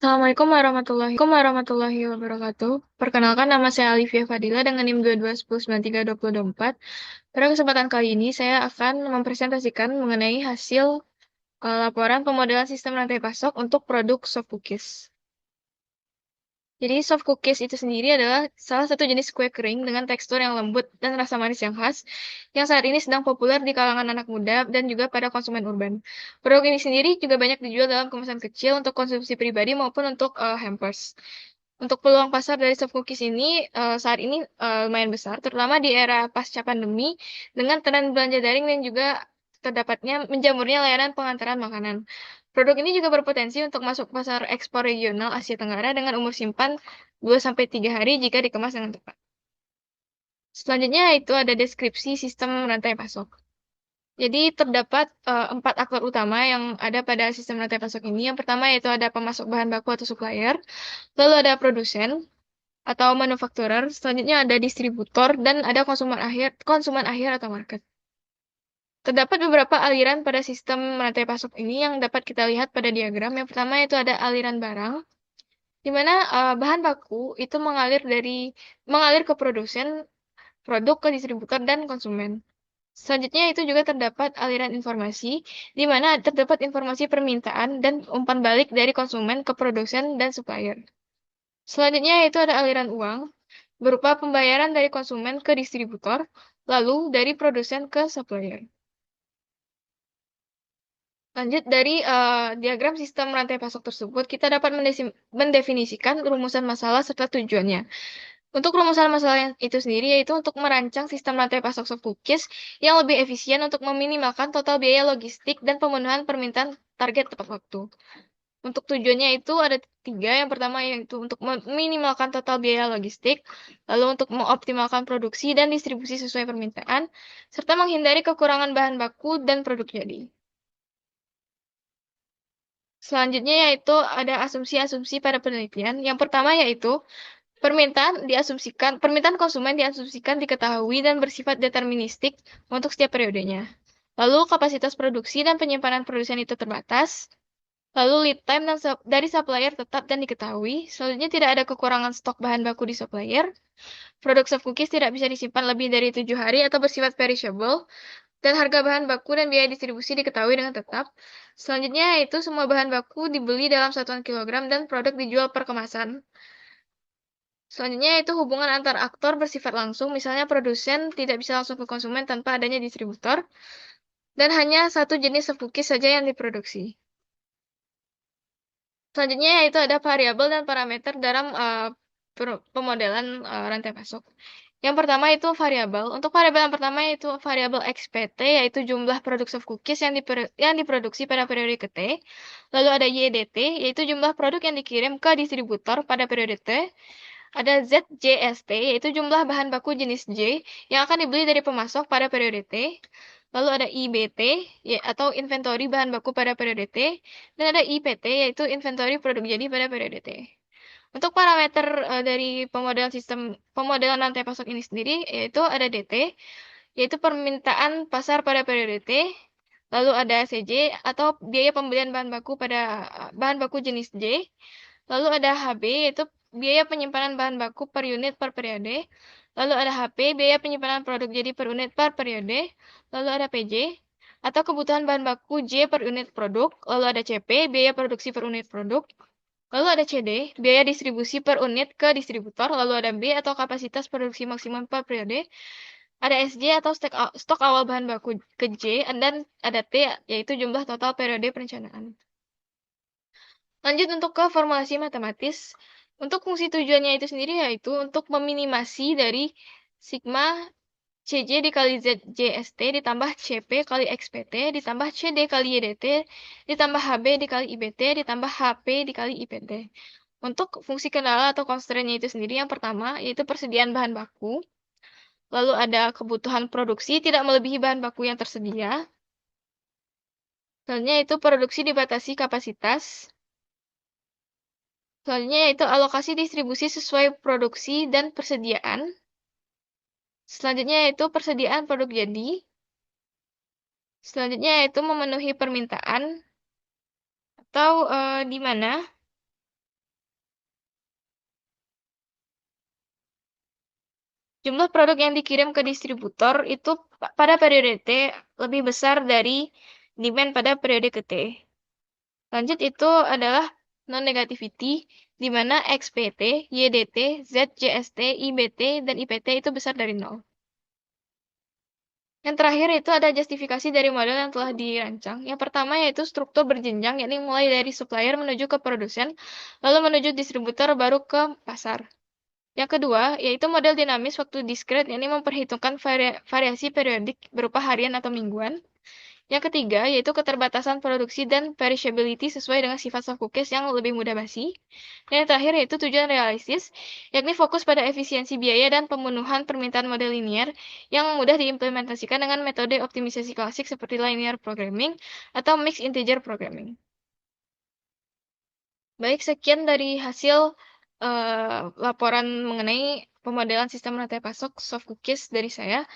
Assalamualaikum warahmatullahi wabarakatuh. Perkenalkan, nama saya Alivia Fadila dengan NIM 2210932024. Pada kesempatan kali ini saya akan mempresentasikan mengenai hasil laporan pemodelan sistem rantai pasok untuk produk soft cookies. Jadi soft cookies itu sendiri adalah salah satu jenis kue kering dengan tekstur yang lembut dan rasa manis yang khas, yang saat ini sedang populer di kalangan anak muda dan juga pada konsumen urban. Produk ini sendiri juga banyak dijual dalam kemasan kecil untuk konsumsi pribadi maupun untuk hampers. Untuk peluang pasar dari soft cookies ini saat ini lumayan besar, terutama di era pasca pandemi dengan tren belanja daring dan juga terdapatnya menjamurnya layanan pengantaran makanan. Produk ini juga berpotensi untuk masuk pasar ekspor regional Asia Tenggara dengan umur simpan 2-3 hari jika dikemas dengan tepat. Selanjutnya itu ada deskripsi sistem rantai pasok. Jadi terdapat 4 aktor utama yang ada pada sistem rantai pasok ini. Yang pertama yaitu ada pemasok bahan baku atau supplier, lalu ada produsen atau manufacturer, selanjutnya ada distributor, dan ada konsumen akhir atau market. Terdapat beberapa aliran pada sistem rantai pasok ini yang dapat kita lihat pada diagram. Yang pertama itu ada aliran barang, di mana bahan baku itu mengalir ke produsen, produk ke distributor dan konsumen. Selanjutnya itu juga terdapat aliran informasi, di mana terdapat informasi permintaan dan umpan balik dari konsumen ke produsen dan supplier. Selanjutnya itu ada aliran uang, berupa pembayaran dari konsumen ke distributor, lalu dari produsen ke supplier. Lanjut dari diagram sistem rantai pasok tersebut, kita dapat mendefinisikan rumusan masalah serta tujuannya. Untuk rumusan masalah yang itu sendiri yaitu untuk merancang sistem rantai pasok soft cookies yang lebih efisien untuk meminimalkan total biaya logistik dan pemenuhan permintaan target tepat waktu. Untuk tujuannya itu ada 3. Yang pertama yaitu untuk meminimalkan total biaya logistik, lalu untuk mengoptimalkan produksi dan distribusi sesuai permintaan, serta menghindari kekurangan bahan baku dan produk jadi. Selanjutnya yaitu ada asumsi-asumsi pada penelitian. Yang pertama yaitu permintaan konsumen diasumsikan diketahui dan bersifat deterministik untuk setiap periodenya. Lalu kapasitas produksi dan penyimpanan produsen itu terbatas. Lalu lead time dari supplier tetap dan diketahui. Selanjutnya tidak ada kekurangan stok bahan baku di supplier. Produk soft cookies tidak bisa disimpan lebih dari 7 hari atau bersifat perishable. Dan harga bahan baku dan biaya distribusi diketahui dengan tetap. Selanjutnya itu semua bahan baku dibeli dalam satuan kilogram dan produk dijual per kemasan. Selanjutnya itu hubungan antar aktor bersifat langsung, misalnya produsen tidak bisa langsung ke konsumen tanpa adanya distributor, dan hanya satu jenis soft cookies saja yang diproduksi. Selanjutnya yaitu ada variabel dan parameter dalam pemodelan rantai pasok. Yang pertama itu variabel. Untuk variabel yang pertama yaitu variabel XPT, yaitu jumlah produk soft cookies yang diproduksi pada periode ke T. Lalu ada YDT, yaitu jumlah produk yang dikirim ke distributor pada periode T. Ada ZJST, yaitu jumlah bahan baku jenis J yang akan dibeli dari pemasok pada periode T. Lalu ada IBT, atau inventory bahan baku pada periode T. Dan ada IPT, yaitu inventory produk jadi pada periode T. Untuk parameter dari pemodelan rantai pasok ini sendiri, yaitu ada DT, yaitu permintaan pasar pada periode T. Lalu ada CJ, atau biaya pembelian bahan baku jenis J. Lalu ada HB, yaitu biaya penyimpanan bahan baku per unit per periode. Lalu ada HP, biaya penyimpanan produk jadi per unit per periode. Lalu ada PJ, atau kebutuhan bahan baku J per unit produk. Lalu ada CP, biaya produksi per unit produk. Lalu ada CD, biaya distribusi per unit ke distributor. Lalu ada B, atau kapasitas produksi maksimum per periode. Ada SJ, atau stok awal bahan baku ke J. Dan ada T, yaitu jumlah total periode perencanaan. Lanjut untuk ke formulasi matematis. Untuk fungsi tujuannya itu sendiri yaitu untuk meminimasi dari sigma CJ dikali ZJST ditambah CP kali XPT ditambah CD kali YDT ditambah HB dikali IBT ditambah HP dikali IPT. Untuk fungsi kendala atau constraint-nya itu sendiri yang pertama yaitu persediaan bahan baku. Lalu ada kebutuhan produksi tidak melebihi bahan baku yang tersedia. Selanjutnya itu produksi dibatasi kapasitas. Selanjutnya yaitu alokasi distribusi sesuai produksi dan persediaan. Selanjutnya yaitu persediaan produk jadi. Selanjutnya yaitu memenuhi permintaan atau di mana Jumlah produk yang dikirim ke distributor itu pada periode T lebih besar dari demand pada periode ke T. Lanjut itu adalah non-negativity, di mana XPT, YDT, ZJST, IBT, dan IPT itu besar dari nol. Yang terakhir itu ada justifikasi dari model yang telah dirancang. Yang pertama yaitu struktur berjenjang, yakni mulai dari supplier menuju ke produsen, lalu menuju distributor, baru ke pasar. Yang kedua, yaitu model dinamis waktu diskret, yakni memperhitungkan variasi periodik berupa harian atau mingguan. Yang ketiga, yaitu keterbatasan produksi dan perishability sesuai dengan sifat soft cookies yang lebih mudah basi. Dan yang terakhir, yaitu tujuan realistis, yakni fokus pada efisiensi biaya dan pemenuhan permintaan model linear yang mudah diimplementasikan dengan metode optimisasi klasik seperti linear programming atau mixed integer programming. Baik, sekian dari hasil laporan mengenai pemodelan sistem rantai pasok soft cookies dari saya.